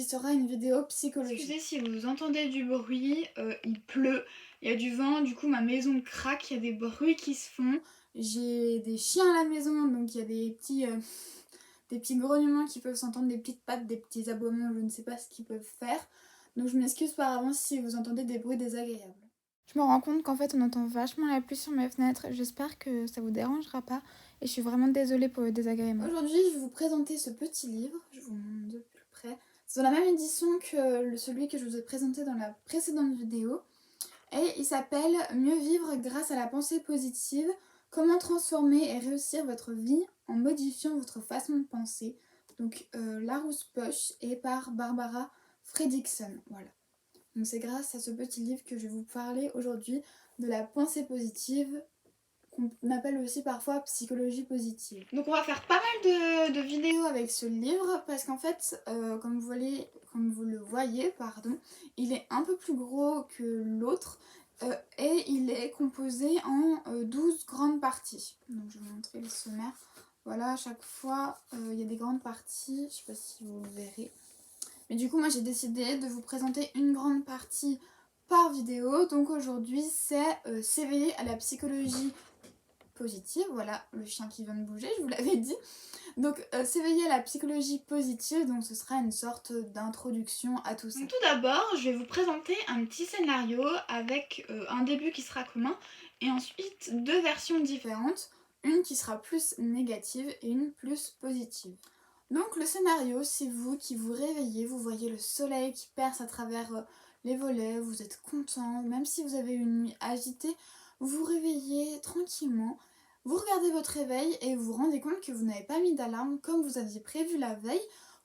sera une vidéo psychologique. Excusez si vous entendez du bruit, il pleut, il y a du vent, du coup ma maison craque, il y a des bruits qui se font. J'ai des chiens à la maison, donc il y a des petits grognements qui peuvent s'entendre, des petites pattes, des petits aboiements, je ne sais pas ce qu'ils peuvent faire. Donc je m'excuse par avance si vous entendez des bruits désagréables. Je me rends compte qu'en fait on entend vachement la pluie sur mes fenêtres, j'espère que ça vous dérangera pas et je suis vraiment désolée pour le désagrément. Aujourd'hui je vais vous présenter ce petit livre, je vous montre de plus près. C'est dans la même édition que celui que je vous ai présenté dans la précédente vidéo. Et il s'appelle Mieux vivre grâce à la pensée positive. Comment transformer et réussir votre vie en modifiant votre façon de penser. Donc Larousse Poche et par Barbara Fredrickson. Voilà. Donc c'est grâce à ce petit livre que je vais vous parler aujourd'hui de la pensée positive, qu'on appelle aussi parfois psychologie positive. Donc on va faire pas mal de vidéos avec ce livre parce qu'en fait, comme vous le voyez, il est un peu plus gros que l'autre et il est composé en 12 grandes parties. Donc je vais vous montrer le sommaire. Voilà, à chaque fois, il y a des grandes parties, je sais pas si vous le verrez. Mais du coup, moi j'ai décidé de vous présenter une grande partie par vidéo. Donc aujourd'hui, c'est s'éveiller à la psychologie positive. Voilà, le chien qui vient de bouger, je vous l'avais dit. Donc s'éveiller à la psychologie positive, donc ce sera une sorte d'introduction à tout ça. Donc tout d'abord, je vais vous présenter un petit scénario avec un début qui sera commun et ensuite deux versions différentes, une qui sera plus négative et une plus positive. Donc le scénario, c'est vous qui vous réveillez, vous voyez le soleil qui perce à travers les volets, vous êtes content, même si vous avez une nuit agitée, vous vous réveillez tranquillement, vous regardez votre réveil et vous vous rendez compte que vous n'avez pas mis d'alarme comme vous aviez prévu la veille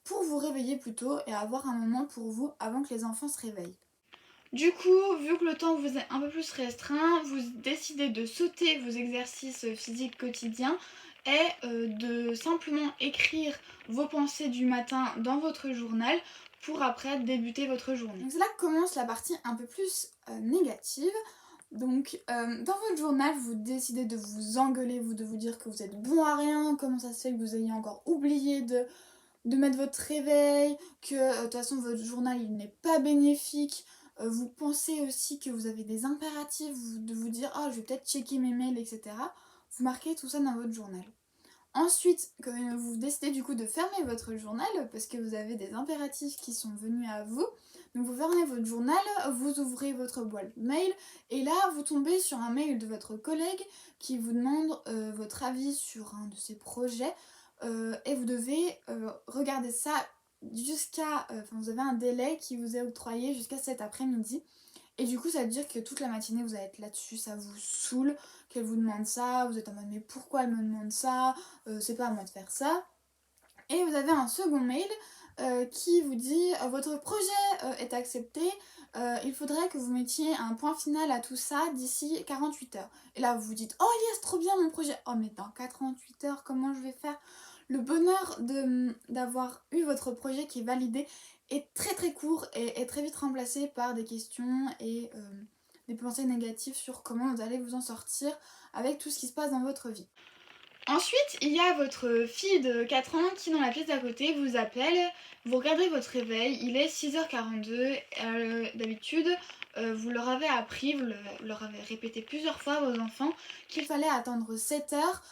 pour vous réveiller plus tôt et avoir un moment pour vous avant que les enfants se réveillent. Du coup, vu que le temps vous est un peu plus restreint, vous décidez de sauter vos exercices physiques quotidiens et de simplement écrire vos pensées du matin dans votre journal pour après débuter votre journée. Donc c'est là que commence la partie un peu plus négative. Donc dans votre journal, vous décidez de vous engueuler, de vous dire que vous êtes bon à rien, comment ça se fait que vous ayez encore oublié de mettre votre réveil, que de toute façon votre journal il n'est pas bénéfique. Vous pensez aussi que vous avez des impératifs, de vous dire oh je vais peut-être checker mes mails, etc. Vous marquez tout ça dans votre journal. Ensuite, quand vous décidez du coup de fermer votre journal parce que vous avez des impératifs qui sont venus à vous, donc vous fermez votre journal, vous ouvrez votre boîte mail et là vous tombez sur un mail de votre collègue qui vous demande votre avis sur un de ses projets et vous devez regarder ça jusqu'à... vous avez un délai qui vous est octroyé jusqu'à cet après-midi. Et du coup, ça veut dire que toute la matinée, vous allez être là-dessus, ça vous saoule qu'elle vous demande ça, vous êtes en mode mais pourquoi elle me demande ça, c'est pas à moi de faire ça. Et vous avez un second mail qui vous dit votre projet est accepté, il faudrait que vous mettiez un point final à tout ça d'ici 48 heures. Et là, vous vous dites oh yes, trop bien mon projet. Oh mais dans 48 heures, comment je vais faire? Le bonheur d'avoir eu votre projet qui est validé est très très court et est très vite remplacé par des questions et des pensées négatives sur comment vous allez vous en sortir avec tout ce qui se passe dans votre vie. Ensuite, il y a votre fille de 4 ans qui, dans la pièce d'à côté, vous appelle. Vous regardez votre réveil, il est 6h42. D'habitude, vous leur avez appris, vous leur avez répété plusieurs fois à vos enfants qu'il fallait attendre 7 heures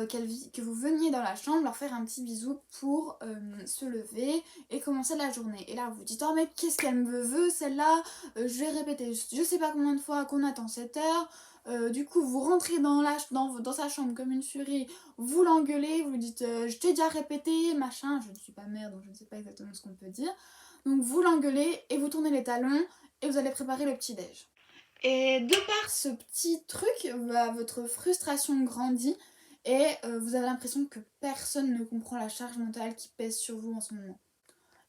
que vous veniez dans la chambre leur faire un petit bisou pour se lever et commencer la journée. Et là vous dites oh mais qu'est-ce qu'elle me veut celle-là, je vais répéter je sais pas combien de fois qu'on attend 7 heures. Du coup vous rentrez dans sa chambre comme une furie, vous l'engueulez, vous lui dites je t'ai déjà répété machin, je ne suis pas mère donc je ne sais pas exactement ce qu'on peut dire. Donc vous l'engueulez et vous tournez les talons et vous allez préparer le petit déj. Et de par ce petit truc, votre frustration grandit et vous avez l'impression que personne ne comprend la charge mentale qui pèse sur vous en ce moment.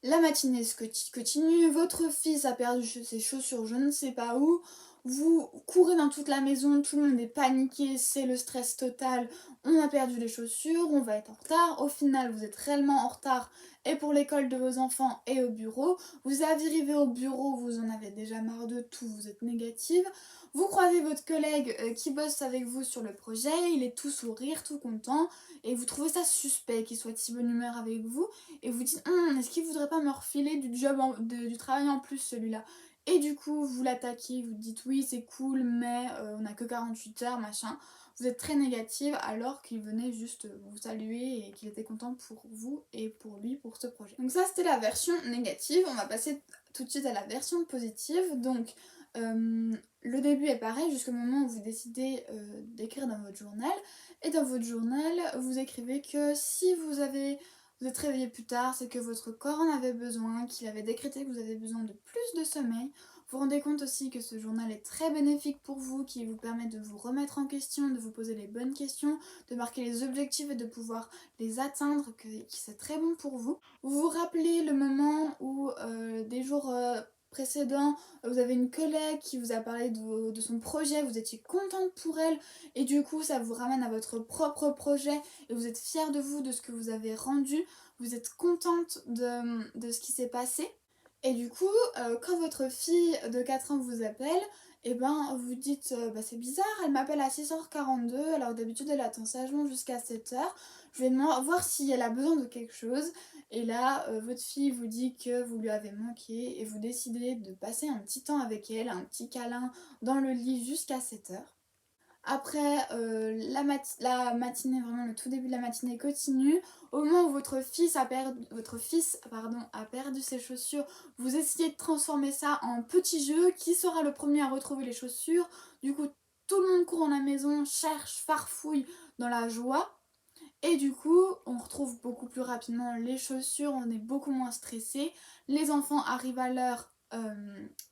La matinée se continue, votre fils a perdu ses chaussures je ne sais pas où, Vous courez dans toute la maison, tout le monde est paniqué, c'est le stress total, on a perdu les chaussures, on va être en retard. Au final, vous êtes réellement en retard et pour l'école de vos enfants et au bureau. Vous arrivez au bureau, vous en avez déjà marre de tout, vous êtes négative. Vous croisez votre collègue qui bosse avec vous sur le projet, il est tout sourire, tout content et vous trouvez ça suspect qu'il soit de si bonne humeur avec vous et vous dites est-ce qu'il voudrait pas me refiler du du travail en plus celui-là. Et du coup, vous l'attaquez, vous dites oui, c'est cool, mais on n'a que 48 heures, machin. Vous êtes très négative alors qu'il venait juste vous saluer et qu'il était content pour vous et pour lui, pour ce projet. Donc ça, c'était la version négative. On va passer tout de suite à la version positive. Donc, le début est pareil jusqu'au moment où vous décidez d'écrire dans votre journal. Et dans votre journal, vous écrivez que si vous êtes réveillé plus tard, c'est que votre corps en avait besoin, qu'il avait décrété que vous avez besoin de plus de sommeil. Vous vous rendez compte aussi que ce journal est très bénéfique pour vous, qui vous permet de vous remettre en question, de vous poser les bonnes questions, de marquer les objectifs et de pouvoir les atteindre, que c'est très bon pour vous. Vous vous rappelez le moment où des jours précédents, vous avez une collègue qui vous a parlé de son projet, vous étiez contente pour elle et du coup ça vous ramène à votre propre projet et vous êtes fière de vous, de ce que vous avez rendu, vous êtes contente de ce qui s'est passé. Et du coup, quand votre fille de 4 ans vous appelle, et ben vous dites c'est bizarre, elle m'appelle à 6h42, alors d'habitude elle attend sagement jusqu'à 7h. Je vais voir si elle a besoin de quelque chose. Et là, votre fille vous dit que vous lui avez manqué et vous décidez de passer un petit temps avec elle, un petit câlin dans le lit jusqu'à 7h. Après, la matinée, vraiment le tout début de la matinée continue. Au moment où votre fils a perdu ses chaussures, vous essayez de transformer ça en petit jeu. Qui sera le premier à retrouver les chaussures? Du coup, tout le monde court dans la maison, cherche, farfouille dans la joie. Et du coup, on retrouve beaucoup plus rapidement les chaussures, on est beaucoup moins stressé. Les enfants arrivent à l'heure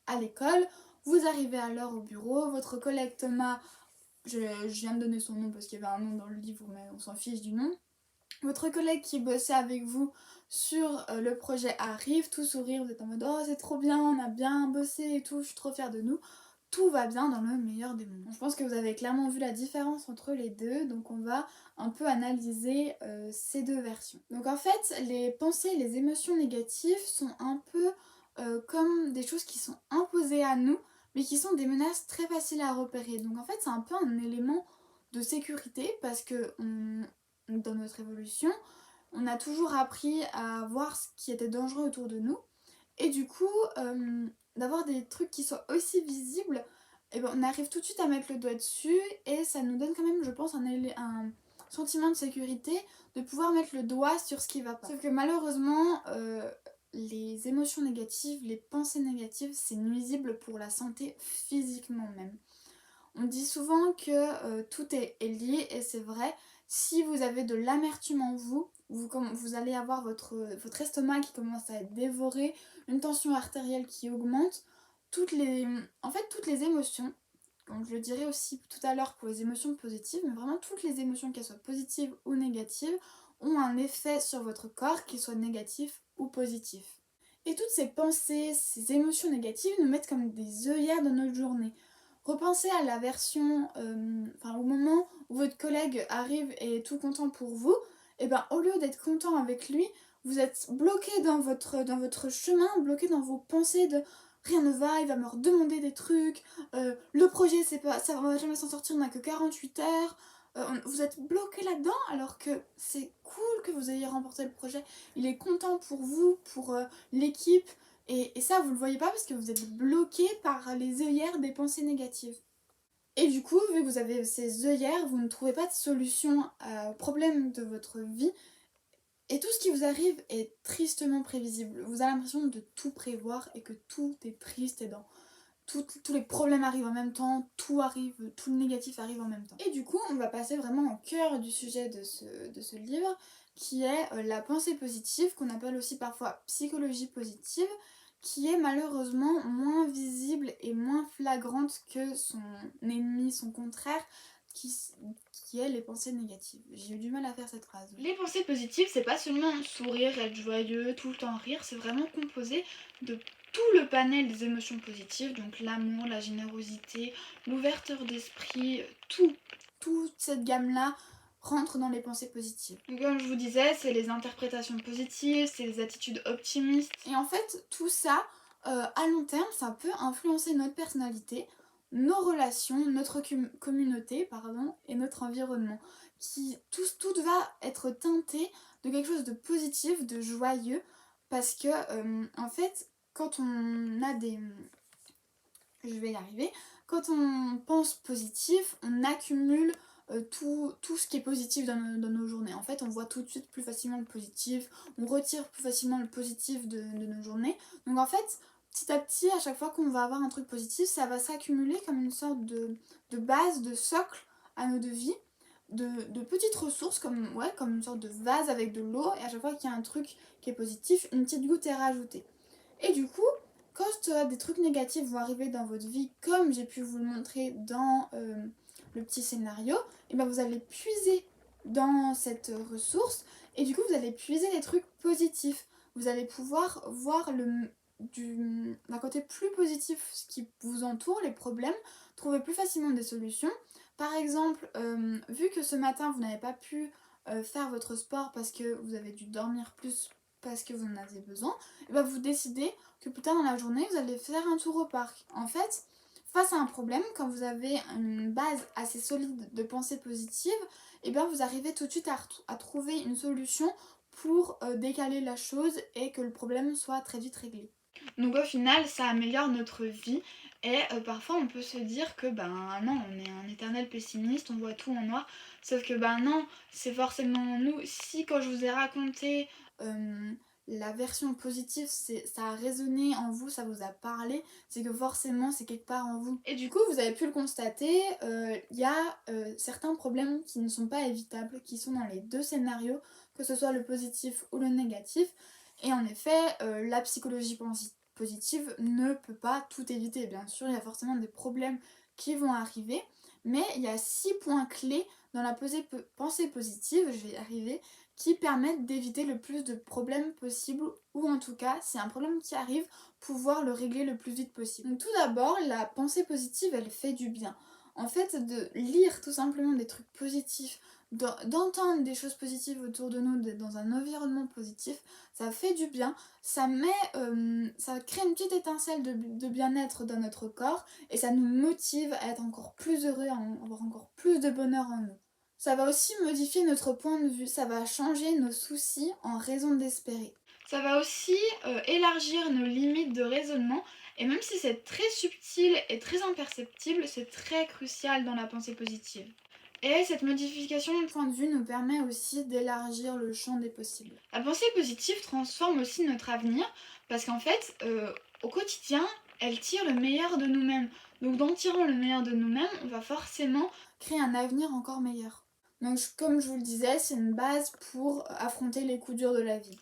à l'école, vous arrivez à l'heure au bureau. Votre collègue Thomas, je viens de donner son nom parce qu'il y avait un nom dans le livre, mais on s'en fiche du nom. Votre collègue qui bossait avec vous sur le projet arrive, tout sourire, vous êtes en mode oh c'est trop bien, on a bien bossé et tout, je suis trop fière de nous. Tout va bien dans le meilleur des moments. Je pense que vous avez clairement vu la différence entre les deux, donc on va un peu analyser ces deux versions. Donc en fait, les pensées et les émotions négatives sont un peu comme des choses qui sont imposées à nous, mais qui sont des menaces très faciles à repérer. Donc en fait, c'est un peu un élément de sécurité parce que dans notre évolution, on a toujours appris à voir ce qui était dangereux autour de nous. Et du coup, d'avoir des trucs qui soient aussi visibles, et ben, on arrive tout de suite à mettre le doigt dessus et ça nous donne quand même, je pense, un sentiment de sécurité de pouvoir mettre le doigt sur ce qui va pas. Sauf que malheureusement, les émotions négatives, les pensées négatives, c'est nuisible pour la santé physiquement même. On dit souvent que tout est lié et c'est vrai. Si vous avez de l'amertume en vous, vous allez avoir votre estomac qui commence à être dévoré, une tension artérielle qui augmente. Toutes les émotions, comme je le dirais aussi tout à l'heure pour les émotions positives, mais vraiment toutes les émotions, qu'elles soient positives ou négatives, ont un effet sur votre corps, qu'il soit négatif ou positif. Et toutes ces pensées, ces émotions négatives nous mettent comme des œillères dans notre journée. Repensez à la version, au moment où votre collègue arrive et est tout content pour vous, et ben au lieu d'être content avec lui, vous êtes bloqué dans votre chemin, bloqué dans vos pensées de rien ne va, il va me redemander des trucs, le projet c'est pas, ça va jamais s'en sortir, on n'a que 48 heures. Vous êtes bloqué là-dedans alors que c'est cool que vous ayez remporté le projet. Il est content pour vous, pour l'équipe. Et ça, vous le voyez pas parce que vous êtes bloqué par les œillères des pensées négatives. Et du coup, vu que vous avez ces œillères, vous ne trouvez pas de solution aux problèmes de votre vie. Et tout ce qui vous arrive est tristement prévisible. Vous avez l'impression de tout prévoir et que tout est triste et tous les problèmes arrivent en même temps, tout le négatif arrive en même temps. Et du coup, on va passer vraiment au cœur du sujet de ce livre, qui est la pensée positive, qu'on appelle aussi parfois psychologie positive, qui est malheureusement moins visible et moins flagrante que son ennemi, son contraire, qui est les pensées négatives. J'ai eu du mal à faire cette phrase. Les pensées positives, c'est pas seulement sourire, être joyeux, tout le temps rire, c'est vraiment composé de tout le panel des émotions positives, donc l'amour, la générosité, l'ouverture d'esprit, tout. Toute cette gamme-là rentre dans les pensées positives. Donc comme je vous disais, c'est les interprétations positives, c'est les attitudes optimistes. Et en fait, tout ça, à long terme, ça peut influencer notre personnalité, nos relations, notre communauté, pardon, et notre environnement. Tout va être teinté de quelque chose de positif, de joyeux, parce que, en fait, quand on a des... Je vais y arriver. Quand on pense positif, on accumule tout ce qui est positif dans nos journées. En fait, on voit tout de suite plus facilement le positif, on retire plus facilement le positif de nos journées. Donc en fait, petit à petit, à chaque fois qu'on va avoir un truc positif, ça va s'accumuler comme une sorte de base, de socle à nos vies, de petites ressources, comme une sorte de vase avec de l'eau, et à chaque fois qu'il y a un truc qui est positif, une petite goutte est rajoutée. Et du coup, quand des trucs négatifs vont arriver dans votre vie, comme j'ai pu vous le montrer dans le petit scénario, et ben vous allez puiser dans cette ressource et du coup vous allez puiser des trucs positifs. Vous allez pouvoir voir d'un côté plus positif ce qui vous entoure, les problèmes, trouver plus facilement des solutions. Par exemple, vu que ce matin vous n'avez pas pu faire votre sport parce que vous avez dû dormir plus parce que vous en avez besoin, et ben vous décidez que plus tard dans la journée, vous allez faire un tour au parc. En fait, face à un problème, quand vous avez une base assez solide de pensée positive, et bien vous arrivez tout de suite à trouver une solution pour décaler la chose et que le problème soit très vite réglé. Donc au final, ça améliore notre vie et parfois on peut se dire que ben non, on est un éternel pessimiste, on voit tout en noir, sauf que ben non, c'est forcément nous. Si quand je vous ai raconté la version positive, ça a résonné en vous, ça vous a parlé, c'est que forcément c'est quelque part en vous. Et du coup, vous avez pu le constater, il y a certains problèmes qui ne sont pas évitables, qui sont dans les deux scénarios, que ce soit le positif ou le négatif. Et en effet, la psychologie positive ne peut pas tout éviter. Bien sûr, il y a forcément des problèmes qui vont arriver, mais il y a 6 points clés dans la pensée positive, je vais y arriver, qui permettent d'éviter le plus de problèmes possibles, ou en tout cas, si un problème qui arrive, pouvoir le régler le plus vite possible. Donc tout d'abord, la pensée positive, elle fait du bien. En fait, de lire tout simplement des trucs positifs, d'entendre des choses positives autour de nous, d'être dans un environnement positif, ça fait du bien, ça crée une petite étincelle de bien-être dans notre corps, et ça nous motive à être encore plus heureux, à avoir encore plus de bonheur en nous. Ça va aussi modifier notre point de vue, ça va changer nos soucis en raison d'espérer. Ça va aussi élargir nos limites de raisonnement et même si c'est très subtil et très imperceptible, c'est très crucial dans la pensée positive. Et cette modification Le point de vue nous permet aussi d'élargir le champ des possibles. La pensée positive transforme aussi notre avenir parce qu'en fait, au quotidien, elle tire le meilleur de nous-mêmes. Donc en tirant le meilleur de nous-mêmes, on va forcément créer un avenir encore meilleur. Donc comme je vous le disais, c'est une base pour affronter les coups durs de la vie.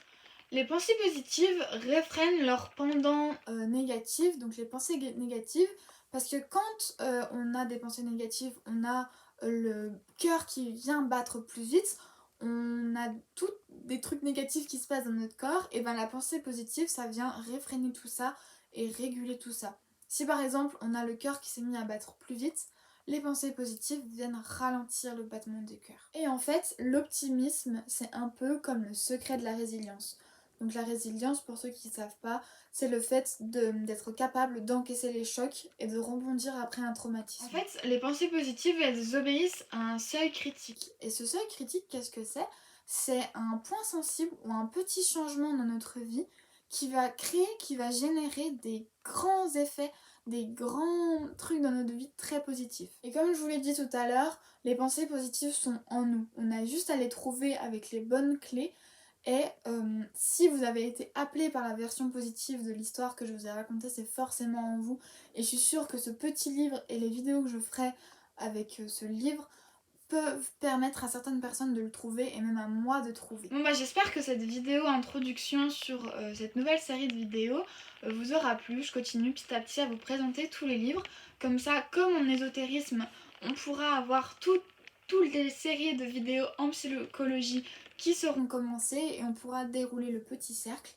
Les pensées positives réfrènent leur pendant négatif, donc les pensées négatives, parce que quand on a des pensées négatives, on a le cœur qui vient battre plus vite, on a tous des trucs négatifs qui se passent dans notre corps, et ben la pensée positive, ça vient réfréner tout ça et réguler tout ça. Si par exemple on a le cœur qui s'est mis à battre plus vite, les pensées positives viennent ralentir le battement du cœur. Et en fait, l'optimisme, c'est un peu comme le secret de la résilience. Donc la résilience, pour ceux qui ne savent pas, c'est le fait d'être capable d'encaisser les chocs et de rebondir après un traumatisme. En fait, les pensées positives, elles obéissent à un seuil critique. Et ce seuil critique, qu'est-ce que c'est ? C'est un point sensible ou un petit changement dans notre vie qui va générer des grands effets, des grands trucs dans notre vie très positifs. Et comme je vous l'ai dit tout à l'heure, les pensées positives sont en nous. On a juste à les trouver avec les bonnes clés. Et si vous avez été appelé par la version positive de l'histoire que je vous ai racontée, c'est forcément en vous. Et je suis sûre que ce petit livre et les vidéos que je ferai avec ce livre peuvent permettre à certaines personnes de le trouver et même à moi de trouver. Bon bah j'espère que cette vidéo introduction sur cette nouvelle série de vidéos vous aura plu. Je continue petit à petit à vous présenter tous les livres. Comme ça, comme en ésotérisme, on pourra avoir toutes les séries de vidéos en psychologie qui seront commencées et on pourra dérouler le petit cercle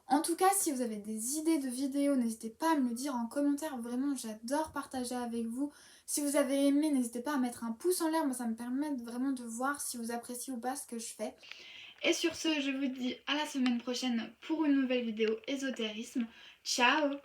En tout cas, si vous avez des idées de vidéos, n'hésitez pas à me le dire en commentaire. Vraiment, j'adore partager avec vous. Si vous avez aimé, n'hésitez pas à mettre un pouce en l'air. Moi, ça me permet vraiment de voir si vous appréciez ou pas ce que je fais. Et sur ce, je vous dis à la semaine prochaine pour une nouvelle vidéo ésotérisme. Ciao!